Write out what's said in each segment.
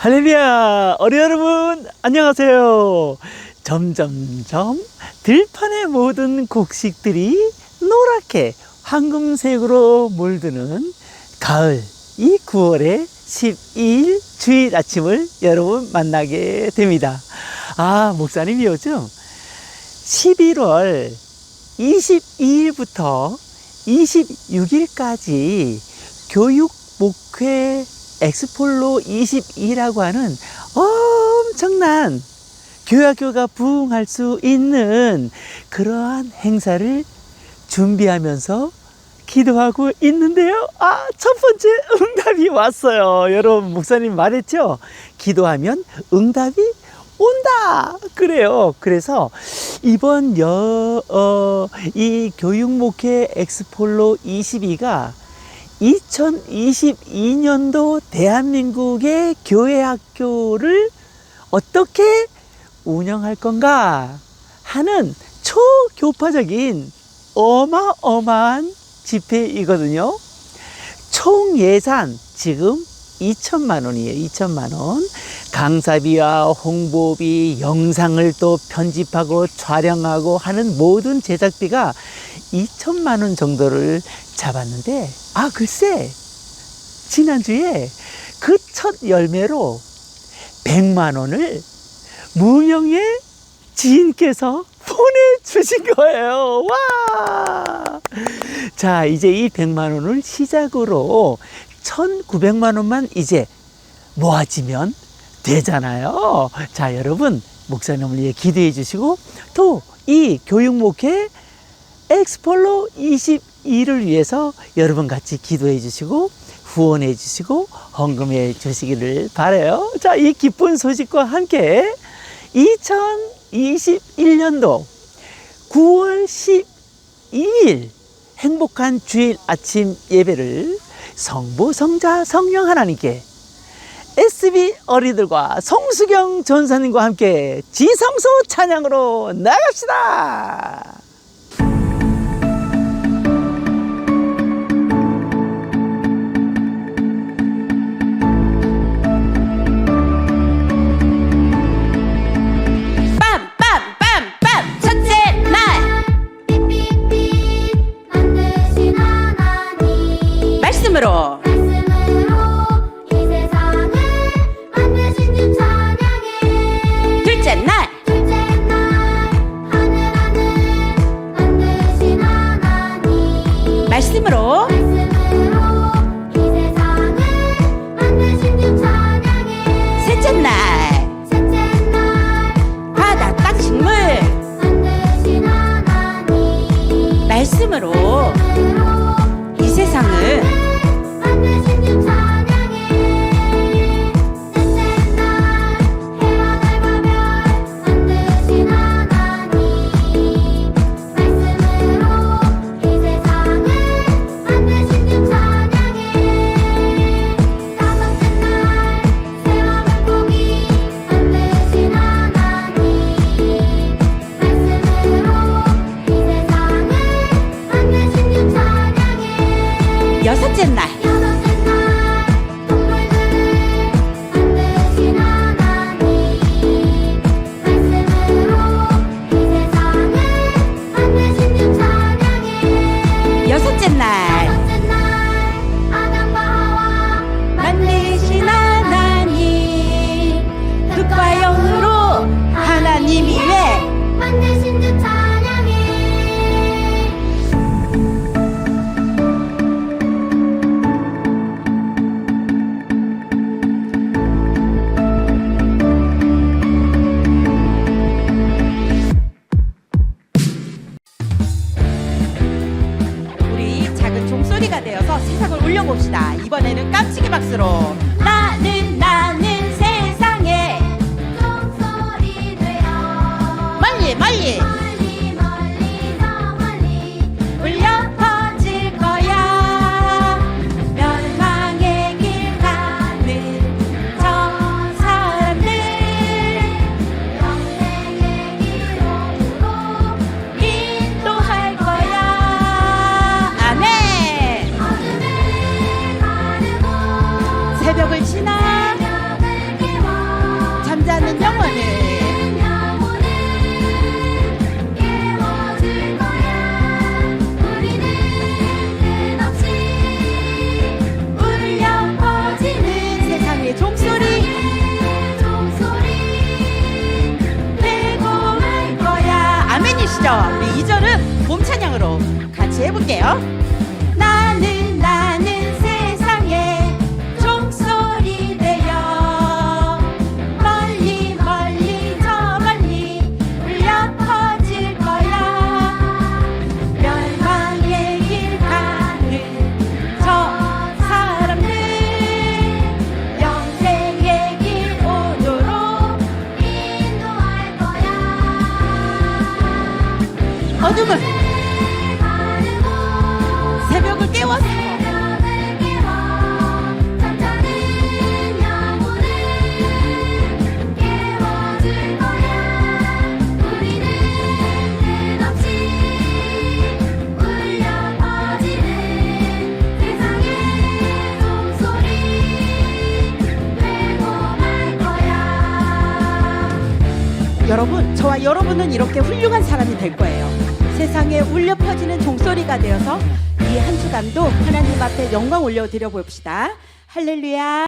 할렐루야! 어린이 여러분, 안녕하세요. 점점점 들판의 모든 곡식들이 노랗게 황금색으로 물드는 가을, 이 9월의 12일 주일 아침을 여러분 만나게 됩니다. 목사님이 요즘 11월 22일부터 26일까지 교육 목회 엑스폴로 22라고 하는 엄청난 교회학교가 부흥할 수 있는 그러한 행사를 준비하면서 기도하고 있는데요. 첫 번째 응답이 왔어요. 여러분, 목사님 말했죠? 기도하면 응답이 온다. 그래요. 그래서 이번 이 교육목회 엑스폴로 22가 2022년도 대한민국의 교회학교를 어떻게 운영할 건가 하는 초교파적인 어마어마한 집회이거든요. 총 예산 지금 2천만 원이에요. 2천만 원. 강사비와 홍보비, 영상을 또 편집하고 촬영하고 하는 모든 제작비가 2천만 원 정도를 잡았는데, 글쎄, 지난주에 그 첫 열매로 100만 원을 무명의 지인께서 보내주신 거예요. 와! 자, 이제 이 100만 원을 시작으로 1,900만 원만 이제 모아지면 되잖아요. 자, 여러분, 목사님을 위해 기도해 주시고, 또 이 교육목회 엑스폴로 22를 위해서 여러분 같이 기도해 주시고 후원해 주시고 헌금해 주시기를 바라요. 자, 이 기쁜 소식과 함께 2021년도 9월 12일 행복한 주일 아침 예배를 성부, 성자, 성령 하나님께 SB 어린이들과 성수경 전사님과 함께 지성소 찬양으로 나갑시다. 말씀으로 이 세상을 만드신 주 찬양해. 둘째 날 하늘 만드신 하나님. 말씀으로 이 세상을 만드신 주 찬양해. 셋째 날 바다 땅 식물 만드신 하나님. 말씀으로 이 세상을 여섯째 날 동물들을 만드신 하나님. 말씀으로 이 세상을 만드신 주 찬양해. 여섯째 날 아담과 하와 만드신 하나님. 흙과 영으로 하나님 위에 만드신 주 찬양해. 종소리가 되어서 세상을 울려봅시다. 이번에는 깜찍이 박수로 나는 세상에 종소리 되어 멀리 멀리 울려 퍼질 거야. 멸망의 길 가는 저 사람들 영생의 길로 인도할 거야. 아멘. 새벽 여러분, 저와 여러분은 이렇게 훌륭한 사람이 될 거예요. 세상에 울려 퍼지는 종소리가 되어서 이 한 주간도 하나님 앞에 영광 올려드려 봅시다. 할렐루야.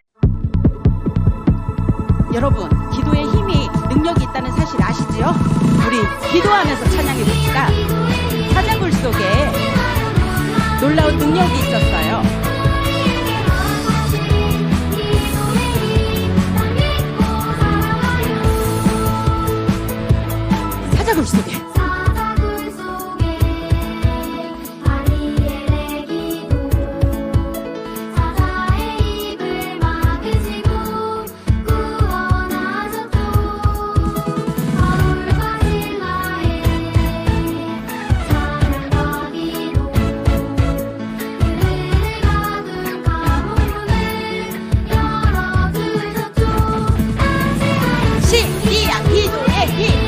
여러분, 기도에 힘이 능력이 있다는 사실 아시지요? 우리 기도하면서 찬양해 봅시다. 찬양글 속에 놀라운 능력이 있었어요. 사자굴 속에 사자굴 속에 다니엘의 기도 사자의 입을 막으시고 구원하셨죠. 바울과 실라의 찬양과 기도 그들을 가둔 감옥문을 열어주셨죠. 신비한 기도의 힘.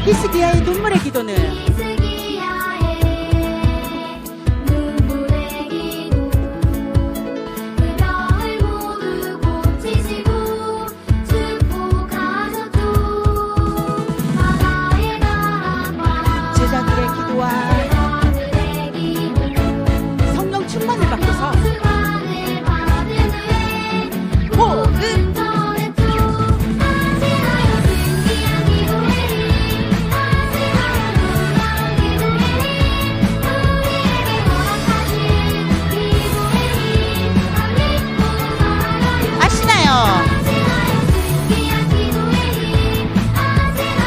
히스기야의 눈물의 기도는 히스기야의 눈물의 기도 그 병을 모두 고치시고 축복하셨죠. 바다의 바람과 제자들의 기도와 제자들의 기도 성령 충만을 받고서 수만을 받은 후에 호흡 전했죠. 하시나요 신기한 기도의 아시나요?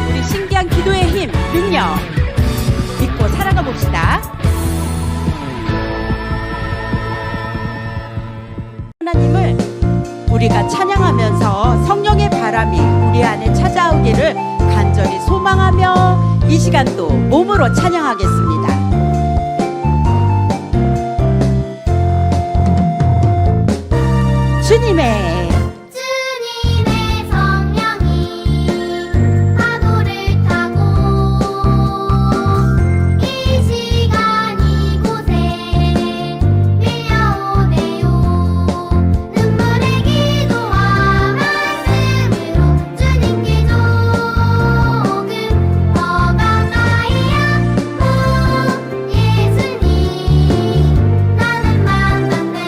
우리 신기한 기도의 힘, 능력 믿고 살아가 봅시다. 하나님을 우리가 찬양하면서 성령의 바람이 우리 안에 찾아오기를 간절히 소망하며 이 시간도 몸으로 찬양하겠습니다. 주님의 주님의 성령이 파도를 타고 이 시간 이곳에 밀려오네요. 눈물의 기도와 말씀으로 주님께 조금 더 가까이 하고 예수님 나는 만났네.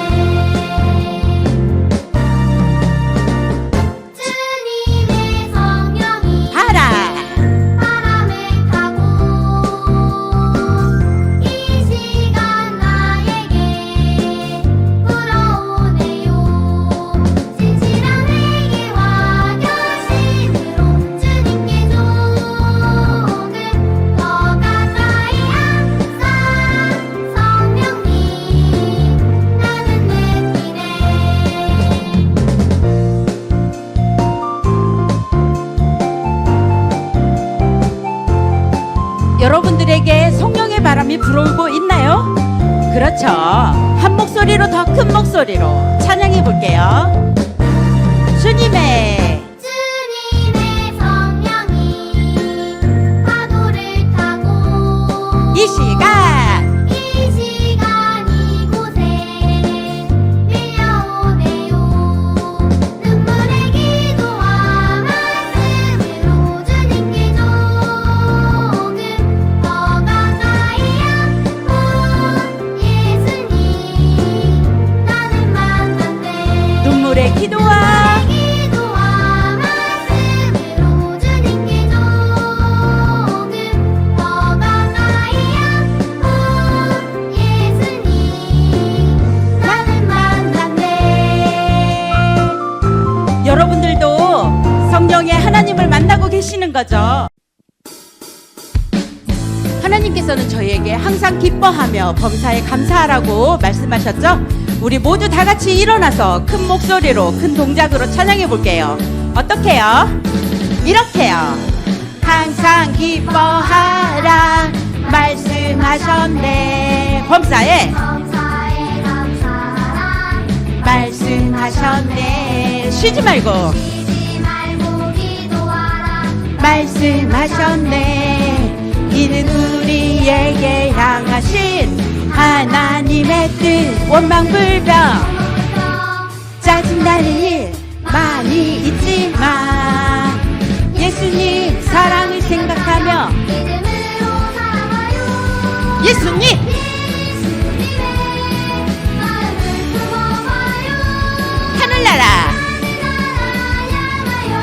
주님의 성령이 바람 바람을 타고 이 시간 나에게 불어오네요. 진실한 회개와 결심으로 주님께 조금 더 가까이 항상 성령님 나는 느끼네. 여러분들에게 성령의 바람이 불어오고 있나요? 그렇죠. 한 목소리로 더 큰 목소리로 찬양해 볼게요. 주님의 주님의 성령이 파도를 타고 이 시간 이 시간 이곳에 밀려오네요. 눈물의 기도와 말씀으로 주님께 조금 더 가까이 하고 예수님 나는 만났네. 눈물의 기도와 기도와 말씀으로 주님께 조금 더 가까이 하고 예수님 나는 만났네. 여러분들도 성령의 하나님을 만나고 계시는 거죠. 하나님께서는 저희에게 항상 기뻐하며 범사에 감사하라고 말씀하셨죠. 우리 모두 다 같이 일어나서 큰 목소리로 큰 동작으로 찬양해 볼게요. 어떻게요? 이렇게요. 항상 기뻐하라 말씀하셨네. 범사에 범사에 감사하라 말씀하셨네. 쉬지 말고 쉬지 말고 기도하라 말씀하셨네. 이는 우리에게 향하신 하나님의 뜻. 원망불평 짜증나는 일 많이 있지만 예수님 사랑을 생각하며 믿음으로 살아가요 예수님 예수님의 마음을 품어봐요 하늘나라 향하여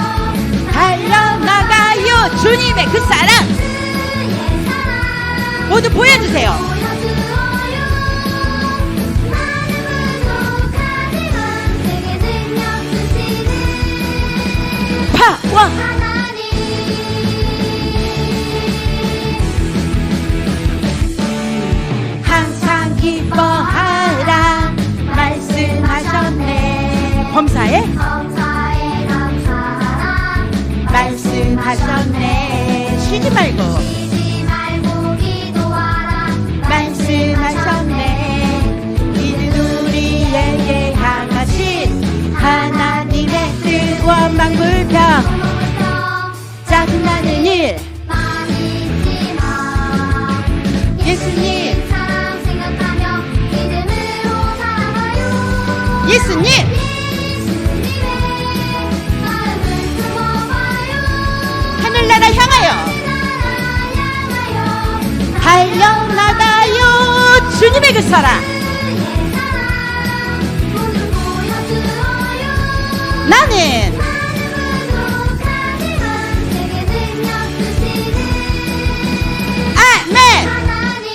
달려나가요. 주님의 그 사랑 주의 사랑 모두 보여주세요. 보여주어요 나는 부족하지만 내게 능력 주시는 파워 하나님 항상 기뻐하라 말씀하셨네. 범사에 범사에 감사하라 말씀하셨네. 쉬지 말고 쉬지 말고 기도하라 말씀하셨네. 이는 우리에게 향하신 하나님의 뜻. 원망불평 짜증나는 일 많이 있지만 예수님 사랑 생각하며 믿음으로 살아가요 예수님 예수님의 마음을 품어봐요 하늘나라 향하여 달려나가요. 주님의 그 사랑 주의 사랑 모두 보여주어요 나는 부족하지만 내게 능력 주시는 아멘. 하나님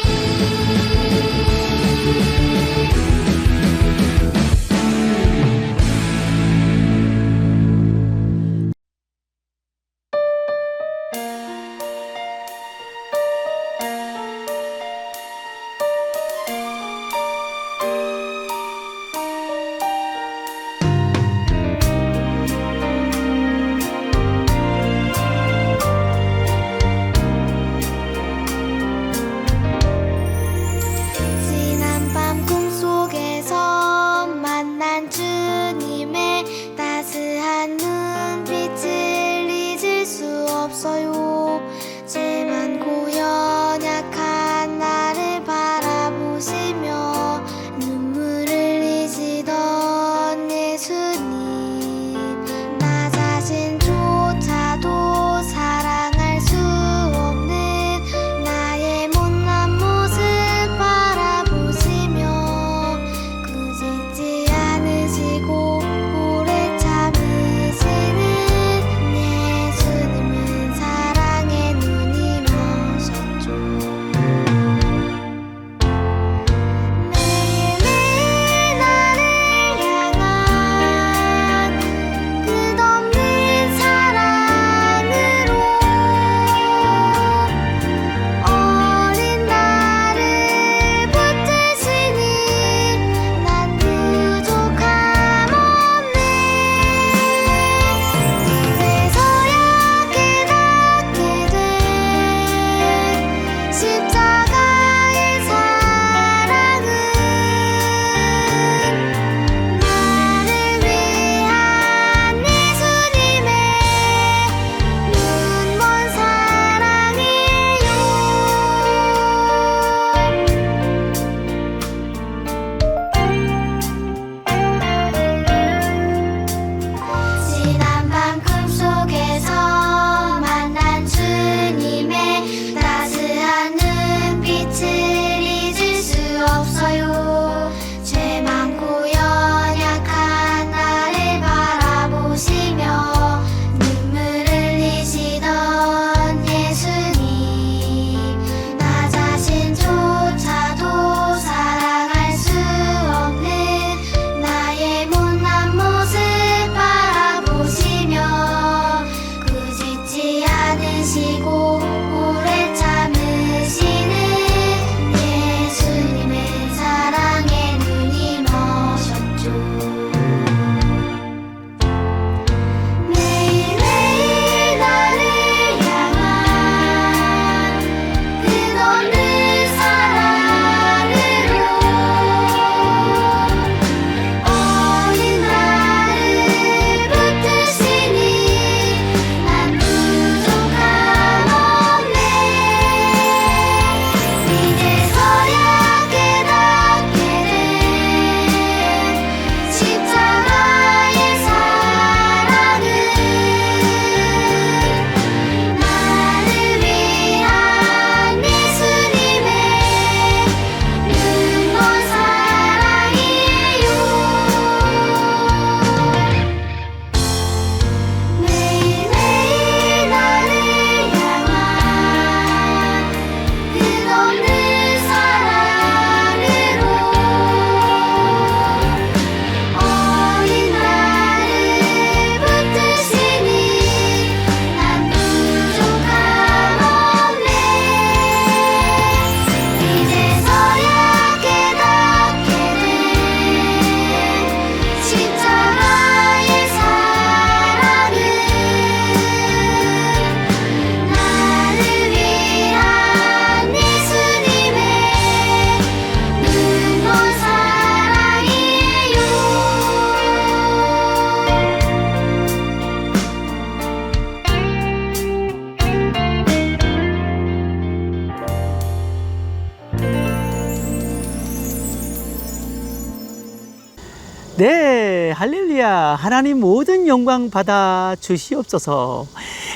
네, 할렐루야. 하나님 모든 영광 받아 주시옵소서.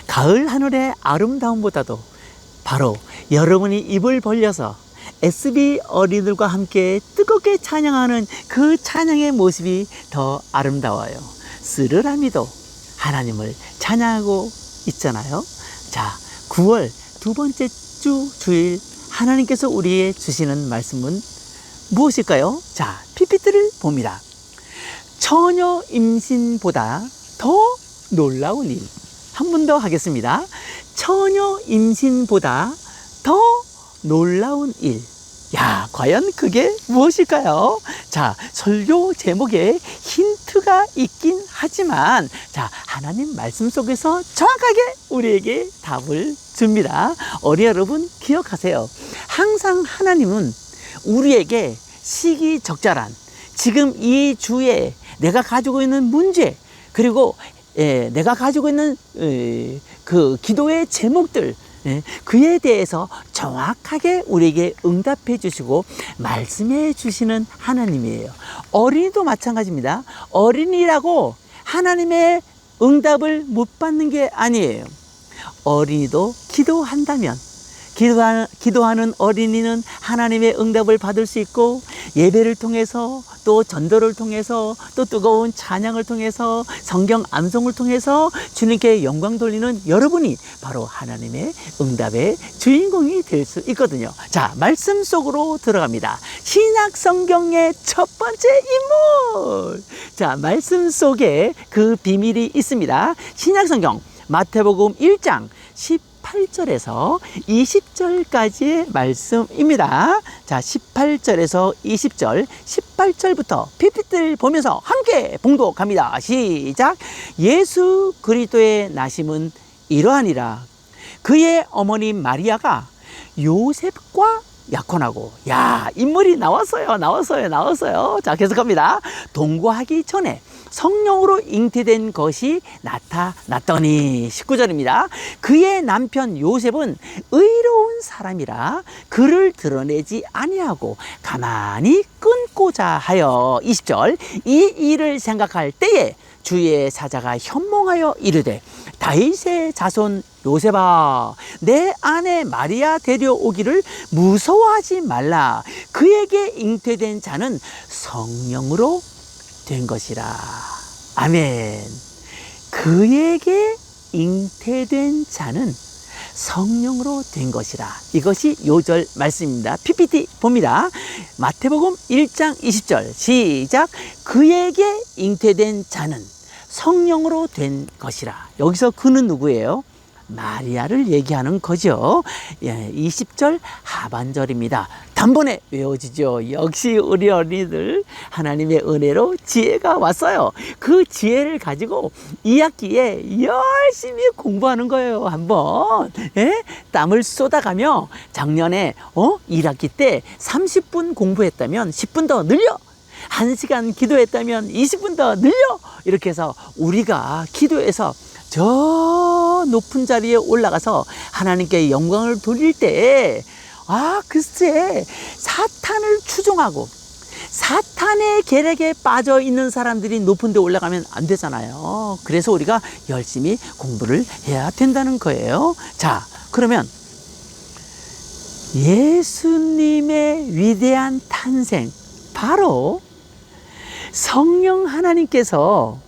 가을 하늘의 아름다움보다도 바로 여러분이 입을 벌려서 SB 어린이들과 함께 뜨겁게 찬양하는 그 찬양의 모습이 더 아름다워요. 스르라미도 하나님을 찬양하고 있잖아요. 자, 9월 두 번째 주일 하나님께서 우리에게 주시는 말씀은 무엇일까요? 자, PPT를 봅니다. 처녀 임신보다 더 놀라운 일. 한 번 더 하겠습니다. 처녀 임신보다 더 놀라운 일. 야, 과연 그게 무엇일까요? 자, 설교 제목에 힌트가 있긴 하지만, 자, 하나님 말씀 속에서 정확하게 우리에게 답을 줍니다. 어린이 여러분, 기억하세요. 항상 하나님은 우리에게 시기적절한 지금 이 주에 내가 가지고 있는 문제, 그리고 내가 가지고 있는 그 기도의 제목들, 그에 대해서 정확하게 우리에게 응답해 주시고 말씀해 주시는 하나님이에요. 어린이도 마찬가지입니다. 어린이라고 하나님의 응답을 못 받는 게 아니에요. 어린이도 기도한다면, 기도하는 어린이는 하나님의 응답을 받을 수 있고, 예배를 통해서, 또 전도를 통해서, 또 뜨거운 찬양을 통해서, 성경 암송을 통해서 주님께 영광 돌리는 여러분이 바로 하나님의 응답의 주인공이 될 수 있거든요. 자, 말씀 속으로 들어갑니다. 신약 성경의 첫 번째 인물. 자, 말씀 속에 그 비밀이 있습니다. 신약 성경 마태복음 1장 18절에서 20절까지의 말씀입니다. 자, 18절에서 20절, 18절부터 PPT를 보면서 함께 봉독합니다. 시작. 예수 그리스도의 나심은 이러하니라. 그의 어머니 마리아가 요셉과 약혼하고, 야, 인물이 나왔어요. 자, 계속합니다. 동거하기 전에 성령으로 잉태된 것이 나타났더니, 19절입니다. 그의 남편 요셉은 의로운 사람이라 그를 드러내지 아니하고 가만히 끊고자 하여, 20절, 이 일을 생각할 때에 주의 사자가 현몽하여 이르되, 다윗의 자손 요셉아, 내 아내 마리아 데려오기를 무서워하지 말라. 그에게 잉태된 자는 성령으로 된 것이라. 아멘. 그에게 잉태된 자는 성령으로 된 것이라. 이것이 요절 말씀입니다. PPT 봅니다. 마태복음 1장 20절 시작. 그에게 잉태된 자는 성령으로 된 것이라. 여기서 그는 누구예요? 마리아를 얘기하는 거죠. 20절 하반절입니다. 단번에 외워지죠. 역시 우리 어린이들 하나님의 은혜로 지혜가 왔어요. 그 지혜를 가지고 2학기에 열심히 공부하는 거예요. 한번 땀을 쏟아가며 작년에 1학기 때 30분 공부했다면 10분 더 늘려, 1시간 기도했다면 20분 더 늘려, 이렇게 해서 우리가 기도해서 저 높은 자리에 올라가서 하나님께 영광을 돌릴 때, 글쎄, 사탄을 추종하고 사탄의 계략에 빠져 있는 사람들이 높은 데 올라가면 안 되잖아요. 그래서 우리가 열심히 공부를 해야 된다는 거예요. 자, 그러면 예수님의 위대한 탄생, 바로 성령 하나님께서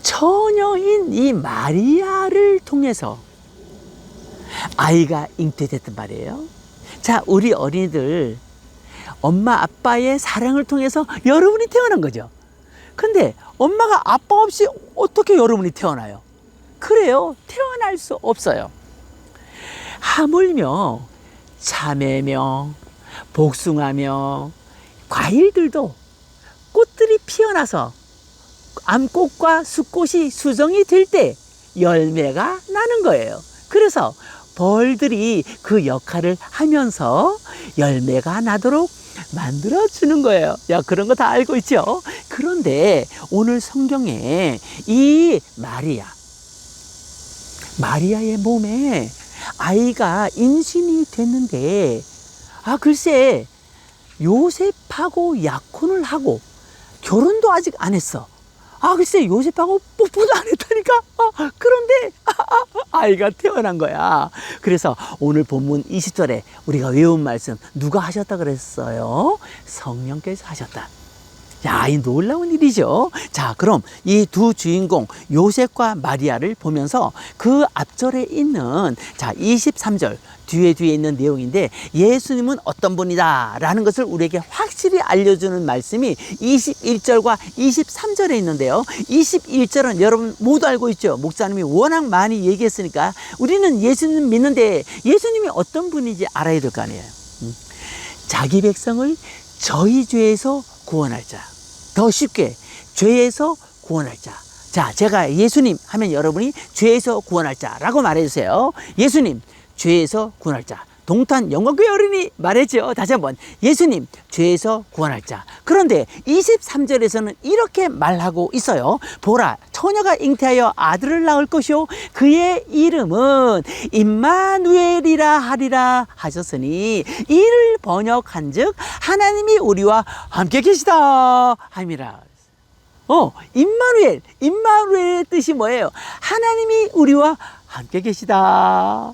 처녀인 이 마리아를 통해서 아이가 잉태됐단 말이에요. 자, 우리 어린이들, 엄마 아빠의 사랑을 통해서 여러분이 태어난 거죠. 근데 엄마가 아빠 없이 어떻게 여러분이 태어나요? 그래요, 태어날 수 없어요. 하물며 참외며 복숭아며 과일들도 꽃들이 피어나서 암꽃과 숫꽃이 수정이 될 때 열매가 나는 거예요. 그래서 벌들이 그 역할을 하면서 열매가 나도록 만들어주는 거예요. 야, 그런 거 다 알고 있죠? 그런데 오늘 성경에 이 마리아의 몸에 아이가 임신이 됐는데, 글쎄, 요셉하고 약혼을 하고 결혼도 아직 안 했어. 글쎄 요셉하고 뽀뽀도 안 했다니까. 그런데 아이가 태어난 거야. 그래서 오늘 본문 20절에 우리가 외운 말씀 누가 하셨다 그랬어요? 성령께서 하셨다. 야, 이 놀라운 일이죠. 자, 그럼 이 두 주인공 요셉과 마리아를 보면서 그 앞절에 있는 23절 뒤에 있는 내용인데 예수님은 어떤 분이다 라는 것을 우리에게 확실히 알려주는 말씀이 21절과 23절에 있는데요. 21절은 여러분 모두 알고 있죠. 목사님이 워낙 많이 얘기했으니까 우리는 예수님 믿는데 예수님이 어떤 분인지 알아야 될 거 아니에요. 자기 백성을 저희 죄에서 구원할 자. 더 쉽게 죄에서 구원할 자. 자, 제가 예수님 하면 여러분이 죄에서 구원할 자라고 말해주세요. 예수님 죄에서 구원할 자. 동탄 영광교회 어린이 말했죠. 다시 한번 예수님 죄에서 구원할 자. 그런데 23절에서는 이렇게 말하고 있어요. 보라 처녀가 잉태하여 아들을 낳을 것이요 그의 이름은 임마누엘이라 하리라 하셨으니 이를 번역한즉 하나님이 우리와 함께 계시다 함이라. 임마누엘의 뜻이 뭐예요? 하나님이 우리와 함께 계시다.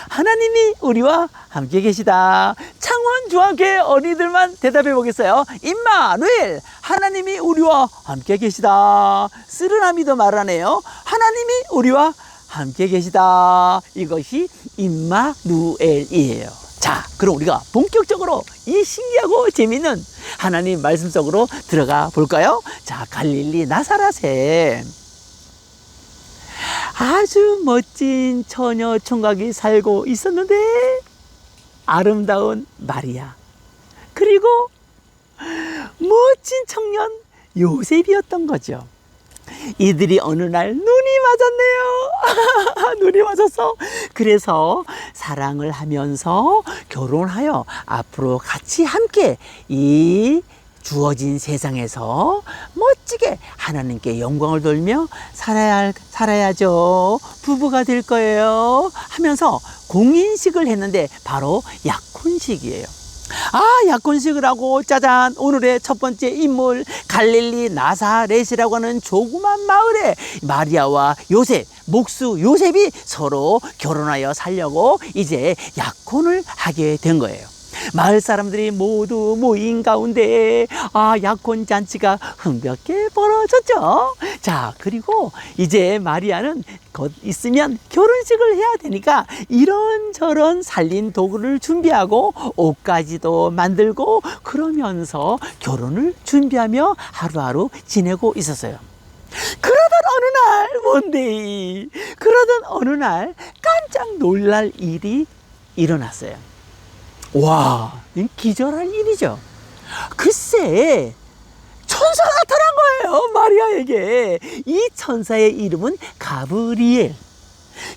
하나님이 우리와 함께 계시다. 창원중앙교회 어린이들만 대답해 보겠어요. 임마누엘, 하나님이 우리와 함께 계시다. 쓰르나미도 말하네요. 하나님이 우리와 함께 계시다. 이것이 임마누엘이에요. 자, 그럼 우리가 본격적으로 이 신기하고 재미있는 하나님 말씀 속으로 들어가 볼까요? 자, 갈릴리 나사렛에 아주 멋진 처녀 총각이 살고 있었는데 아름다운 마리아 그리고 멋진 청년 요셉이었던 거죠. 이들이 어느 날 눈이 맞았네요. 눈이 맞았어. 그래서 사랑을 하면서 결혼하여 앞으로 같이 함께 이 주어진 세상에서 멋지게 하나님께 영광을 돌며 살아야죠. 부부가 될 거예요. 하면서 공인식을 했는데 바로 약혼식이에요. 약혼식을 하고 짜잔 오늘의 첫 번째 인물 갈릴리 나사렛이라고 하는 조그만 마을에 마리아와 요셉 목수 요셉이 서로 결혼하여 살려고 이제 약혼을 하게 된 거예요. 마을 사람들이 모두 모인 가운데 약혼 잔치가 흥겹게 벌어졌죠. 자, 그리고 이제 마리아는 곧 있으면 결혼식을 해야 되니까 이런저런 살린 도구를 준비하고 옷가지도 만들고 그러면서 결혼을 준비하며 하루하루 지내고 있었어요. 그러던 어느 날 깜짝 놀랄 일이 일어났어요. 와, 기절할 일이죠. 글쎄, 천사가 나타난 거예요, 마리아에게. 이 천사의 이름은 가브리엘.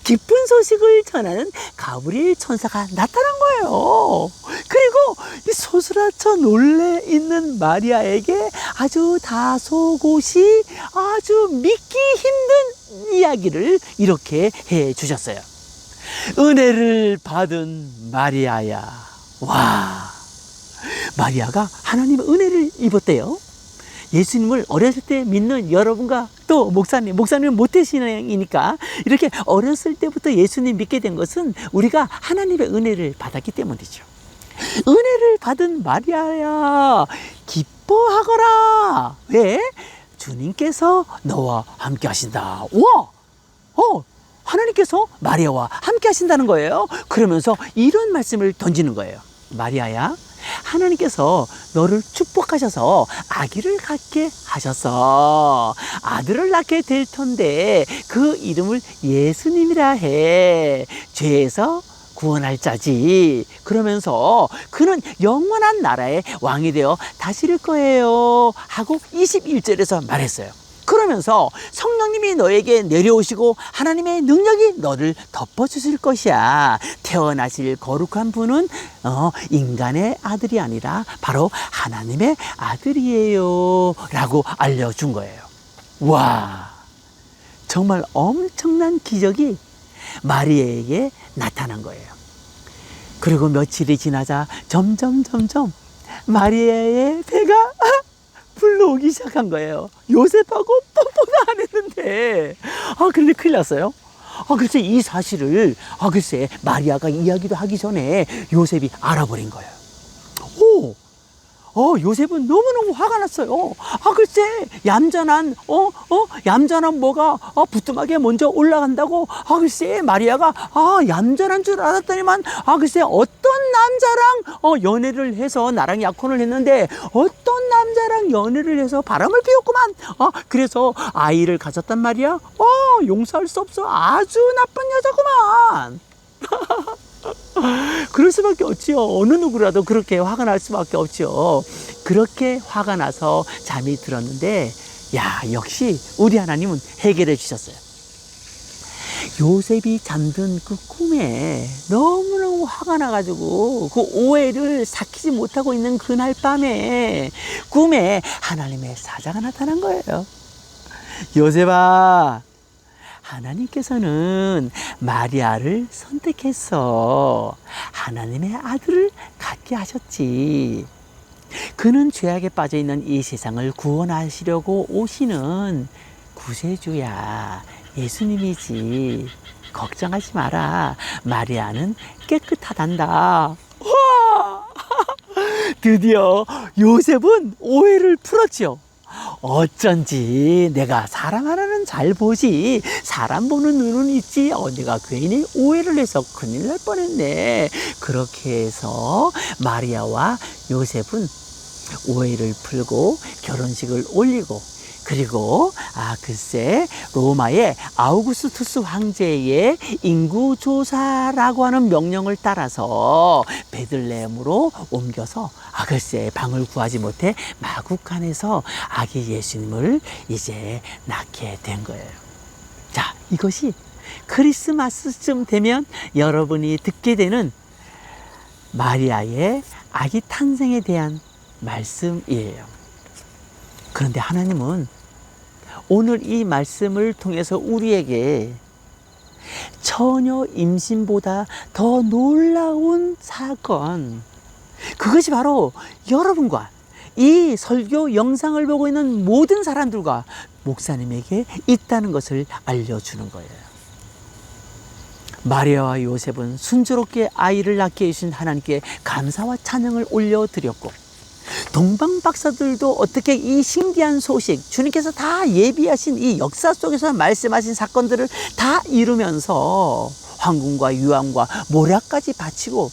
기쁜 소식을 전하는 가브리엘 천사가 나타난 거예요. 그리고 이 소스라쳐 놀래 있는 마리아에게 아주 다소곳이 아주 믿기 힘든 이야기를 이렇게 해 주셨어요. 은혜를 받은 마리아야. 와, 마리아가 하나님의 은혜를 입었대요. 예수님을 어렸을 때 믿는 여러분과 또 목사님은 모태신앙이니까 이렇게 어렸을 때부터 예수님 믿게 된 것은 우리가 하나님의 은혜를 받았기 때문이죠. 은혜를 받은 마리아야, 기뻐하거라. 왜? 주님께서 너와 함께 하신다. 우와! 하나님께서 마리아와 함께 하신다는 거예요. 그러면서 이런 말씀을 던지는 거예요. 마리아야, 하나님께서 너를 축복하셔서 아기를 갖게 하셨어. 아들을 낳게 될 텐데 그 이름을 예수님이라 해. 죄에서 구원할 자지. 그러면서 그는 영원한 나라의 왕이 되어 다스릴 거예요 하고 21절에서 말했어요. 그러면서 성령님이 너에게 내려오시고 하나님의 능력이 너를 덮어주실 것이야. 태어나실 거룩한 분은 인간의 아들이 아니라 바로 하나님의 아들이에요 라고 알려준 거예요. 와, 정말 엄청난 기적이 마리아에게 나타난 거예요. 그리고 며칠이 지나자 점점 마리아의 배가 불러오기 시작한 거예요. 요셉하고 뽀뽀도 안 했는데. 그런데 큰일 났어요. 글쎄 이 사실을 글쎄 마리아가 이야기도 하기 전에 요셉이 알아버린 거예요. 요셉은 너무너무 화가 났어요. 글쎄, 얌전한 뭐가, 부뚜막에 먼저 올라간다고, 글쎄, 마리아가, 얌전한 줄 알았더니만, 글쎄, 어떤 남자랑, 연애를 해서 나랑 약혼을 했는데, 어떤 남자랑 연애를 해서 바람을 피웠구만. 그래서 아이를 가졌단 말이야. 용서할 수 없어. 아주 나쁜 여자구만. 그럴 수밖에 없지요. 어느 누구라도 그렇게 화가 날 수밖에 없죠. 그렇게 화가 나서 잠이 들었는데, 역시 우리 하나님은 해결해 주셨어요. 요셉이 잠든 그 꿈에 너무너무 화가 나가지고 그 오해를 삭히지 못하고 있는 그날 밤에 꿈에 하나님의 사자가 나타난 거예요. 요셉아, 하나님께서는 마리아를 선택해서 하나님의 아들을 갖게 하셨지. 그는 죄악에 빠져 있는 이 세상을 구원하시려고 오시는 구세주야, 예수님이지. 걱정하지 마라. 마리아는 깨끗하단다. 와! 드디어 요셉은 오해를 풀었지요. 어쩐지 내가 사람 하나는 잘 보지 사람 보는 눈은 있지. 내가 괜히 오해를 해서 큰일 날 뻔했네. 그렇게 해서 마리아와 요셉은 오해를 풀고 결혼식을 올리고, 그리고 글쎄 로마의 아우구스투스 황제의 인구조사라고 하는 명령을 따라서 베들레헴으로 옮겨서 글쎄 방을 구하지 못해 마구간에서 아기 예수님을 이제 낳게 된 거예요. 자, 이것이 크리스마스쯤 되면 여러분이 듣게 되는 마리아의 아기 탄생에 대한 말씀이에요. 그런데 하나님은 오늘 이 말씀을 통해서 우리에게 처녀 임신보다 더 놀라운 사건, 그것이 바로 여러분과 이 설교 영상을 보고 있는 모든 사람들과 목사님에게 있다는 것을 알려주는 거예요. 마리아와 요셉은 순조롭게 아이를 낳게 해주신 하나님께 감사와 찬양을 올려드렸고, 동방 박사들도 어떻게 이 신기한 소식, 주님께서 다 예비하신 이 역사 속에서 말씀하신 사건들을 다 이루면서 황금과 유황과 모략까지 바치고,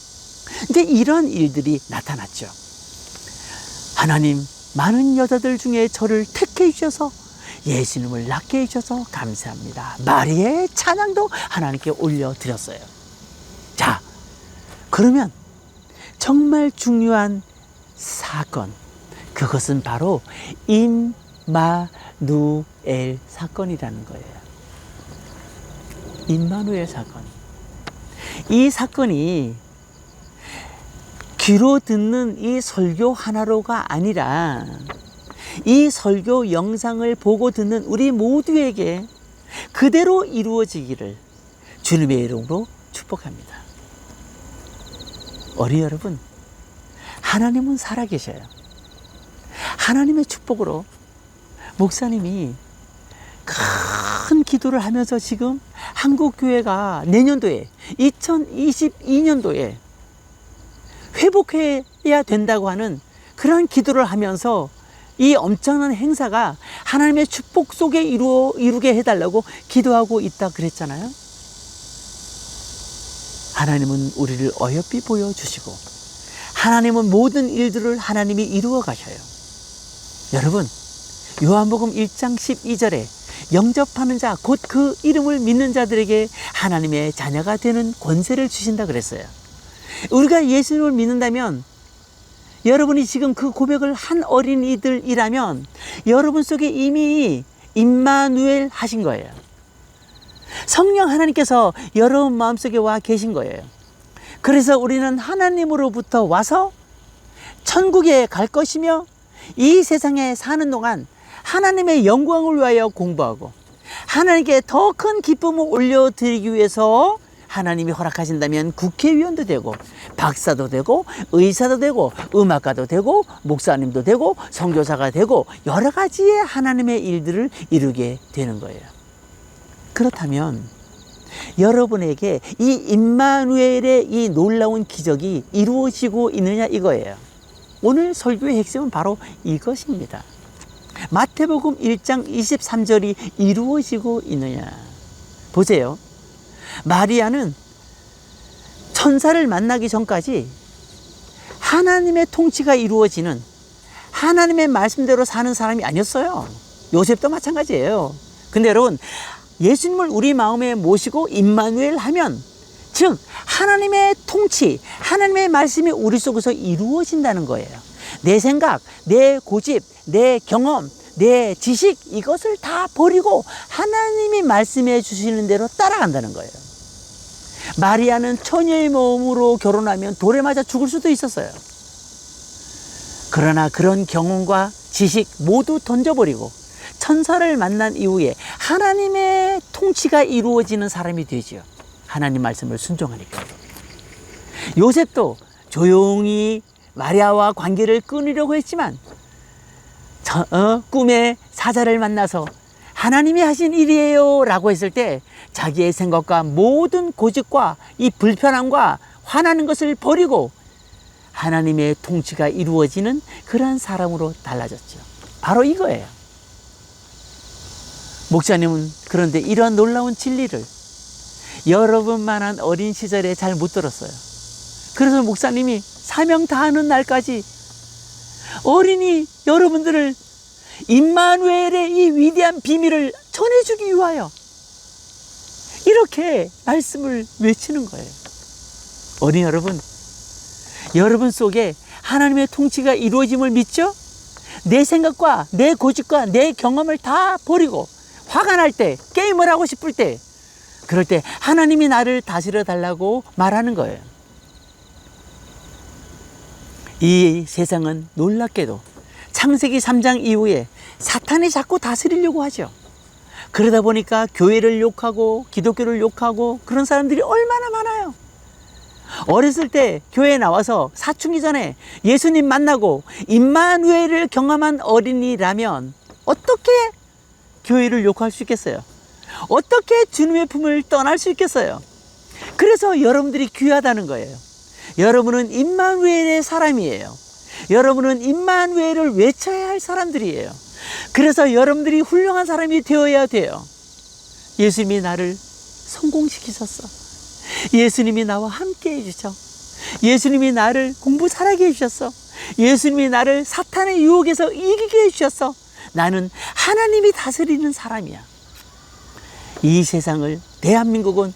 이제 이런 일들이 나타났죠. 하나님, 많은 여자들 중에 저를 택해 주셔서 예수님을 낳게 해주셔서 감사합니다. 마리아의 찬양도 하나님께 올려드렸어요. 자, 그러면 정말 중요한 사건, 그것은 바로 임마누엘 사건이라는 거예요. 임마누엘 사건. 이 사건이 귀로 듣는 이 설교 하나로가 아니라 이 설교 영상을 보고 듣는 우리 모두에게 그대로 이루어지기를 주님의 이름으로 축복합니다. 어린이 여러분, 하나님은 살아계셔요. 하나님의 축복으로 목사님이 큰 기도를 하면서 지금 한국교회가 내년도에 2022년도에 회복해야 된다고 하는 그러한 기도를 하면서 이 엄청난 행사가 하나님의 축복 속에 이루게 해달라고 기도하고 있다 그랬잖아요. 하나님은 우리를 어여삐 보여주시고 하나님은 모든 일들을 하나님이 이루어 가셔요. 여러분, 요한복음 1장 12절에 영접하는 자, 곧 그 이름을 믿는 자들에게 하나님의 자녀가 되는 권세를 주신다 그랬어요. 우리가 예수님을 믿는다면, 여러분이 지금 그 고백을 한 어린이들이라면 여러분 속에 이미 임마누엘 하신 거예요. 성령 하나님께서 여러분 마음속에 와 계신 거예요. 그래서 우리는 하나님으로부터 와서 천국에 갈 것이며 이 세상에 사는 동안 하나님의 영광을 위하여 공부하고 하나님께 더 큰 기쁨을 올려드리기 위해서 하나님이 허락하신다면 국회의원도 되고 박사도 되고 의사도 되고 음악가도 되고 목사님도 되고 선교사가 되고 여러 가지의 하나님의 일들을 이루게 되는 거예요. 그렇다면 여러분에게 이 임마누엘의 이 놀라운 기적이 이루어지고 있느냐 이거예요. 오늘 설교의 핵심은 바로 이것입니다. 마태복음 1장 23절이 이루어지고 있느냐. 보세요. 마리아는 천사를 만나기 전까지 하나님의 통치가 이루어지는 하나님의 말씀대로 사는 사람이 아니었어요. 요셉도 마찬가지예요. 근데 여러분, 예수님을 우리 마음에 모시고 임마누엘 하면, 즉 하나님의 통치, 하나님의 말씀이 우리 속에서 이루어진다는 거예요. 내 생각, 내 고집, 내 경험, 내 지식, 이것을 다 버리고 하나님이 말씀해 주시는 대로 따라간다는 거예요. 마리아는 처녀의 몸으로 결혼하면 돌에 맞아 죽을 수도 있었어요. 그러나 그런 경험과 지식 모두 던져버리고 천사를 만난 이후에 하나님의 통치가 이루어지는 사람이 되지요. 하나님 말씀을 순종하니까. 요셉도 조용히 마리아와 관계를 끊으려고 했지만 꿈에 사자를 만나서 하나님이 하신 일이에요 라고 했을 때 자기의 생각과 모든 고집과 이 불편함과 화나는 것을 버리고 하나님의 통치가 이루어지는 그러한 사람으로 달라졌죠. 바로 이거예요. 목사님은 그런데 이러한 놀라운 진리를 여러분만한 어린 시절에 잘 못 들었어요. 그래서 목사님이 사명 다하는 날까지 어린이 여러분들을 임마누엘의 이 위대한 비밀을 전해주기 위하여 이렇게 말씀을 외치는 거예요. 어린이 여러분, 여러분 속에 하나님의 통치가 이루어짐을 믿죠? 내 생각과 내 고집과 내 경험을 다 버리고 화가 날 때, 게임을 하고 싶을 때, 그럴 때 하나님이 나를 다스려 달라고 말하는 거예요. 이 세상은 놀랍게도 창세기 3장 이후에 사탄이 자꾸 다스리려고 하죠. 그러다 보니까 교회를 욕하고 기독교를 욕하고 그런 사람들이 얼마나 많아요. 어렸을 때 교회에 나와서 사춘기 전에 예수님 만나고 임마누엘을 경험한 어린이라면 어떻게 교회를 욕할 수 있겠어요? 어떻게 주님의 품을 떠날 수 있겠어요? 그래서 여러분들이 귀하다는 거예요. 여러분은 임마누엘의 사람이에요. 여러분은 임마누엘을 외쳐야 할 사람들이에요. 그래서 여러분들이 훌륭한 사람이 되어야 돼요. 예수님이 나를 성공시키셨어. 예수님이 나와 함께 해주셔. 예수님이 나를 공부 잘하게 해주셨어. 예수님이 나를 사탄의 유혹에서 이기게 해주셨어. 나는 하나님이 다스리는 사람이야. 이 세상을, 대한민국은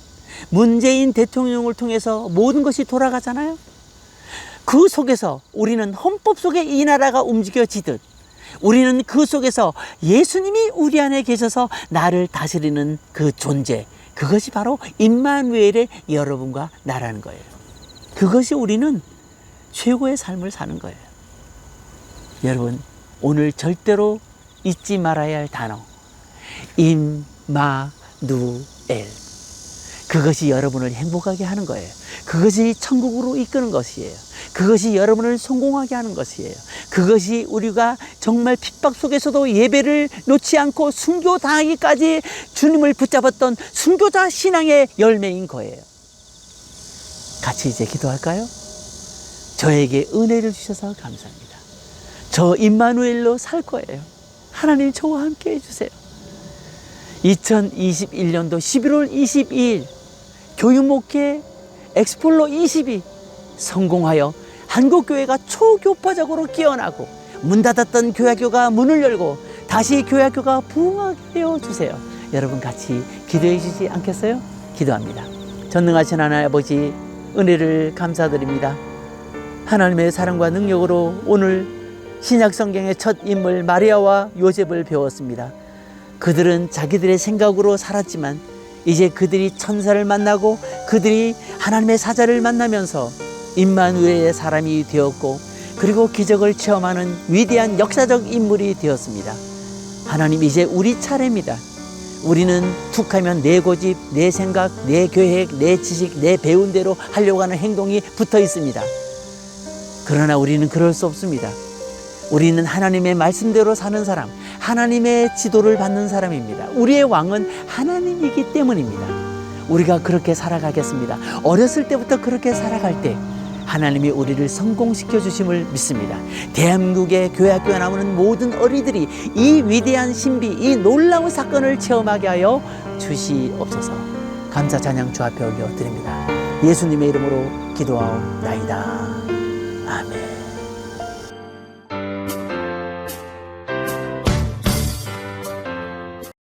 문재인 대통령을 통해서 모든 것이 돌아가잖아요. 그 속에서 우리는 헌법 속에 이 나라가 움직여지듯 우리는 그 속에서 예수님이 우리 안에 계셔서 나를 다스리는 그 존재, 그것이 바로 임마누엘의 여러분과 나라는 거예요. 그것이 우리는 최고의 삶을 사는 거예요. 여러분, 오늘 절대로 잊지 말아야 할 단어, 임마누엘. 그것이 여러분을 행복하게 하는 거예요. 그것이 천국으로 이끄는 것이에요. 그것이 여러분을 성공하게 하는 것이에요. 그것이 우리가 정말 핍박 속에서도 예배를 놓지 않고 순교당하기까지 주님을 붙잡았던 순교자 신앙의 열매인 거예요. 같이 이제 기도할까요? 저에게 은혜를 주셔서 감사합니다. 저 임마누엘로 살 거예요. 하나님 저와 함께 해주세요. 2021년도 11월 22일 교육목회 엑스폴로 22 성공하여 한국교회가 초교파적으로 깨어나고 문 닫았던 교회학교가 문을 열고 다시 교회학교가 부흥하게 되어 주세요. 여러분 같이 기도해 주시지 않겠어요? 기도합니다. 전능하신 하나님 아버지, 은혜를 감사드립니다. 하나님의 사랑과 능력으로 오늘 신약성경의 첫 인물 마리아와 요셉을 배웠습니다. 그들은 자기들의 생각으로 살았지만 이제 그들이 천사를 만나고 그들이 하나님의 사자를 만나면서 임마누엘의 사람이 되었고 그리고 기적을 체험하는 위대한 역사적 인물이 되었습니다. 하나님, 이제 우리 차례입니다. 우리는 툭하면 내 고집, 내 생각, 내 계획, 내 지식, 내 배운 대로 하려고 하는 행동이 붙어 있습니다. 그러나 우리는 그럴 수 없습니다. 우리는 하나님의 말씀대로 사는 사람, 하나님의 지도를 받는 사람입니다. 우리의 왕은 하나님이기 때문입니다. 우리가 그렇게 살아가겠습니다. 어렸을 때부터 그렇게 살아갈 때 하나님이 우리를 성공시켜 주심을 믿습니다. 대한민국의 교회학교에 나오는 모든 어린이들이 이 위대한 신비, 이 놀라운 사건을 체험하게 하여 주시옵소서. 감사 찬양 주 앞에 올려드립니다. 예수님의 이름으로 기도하옵나이다.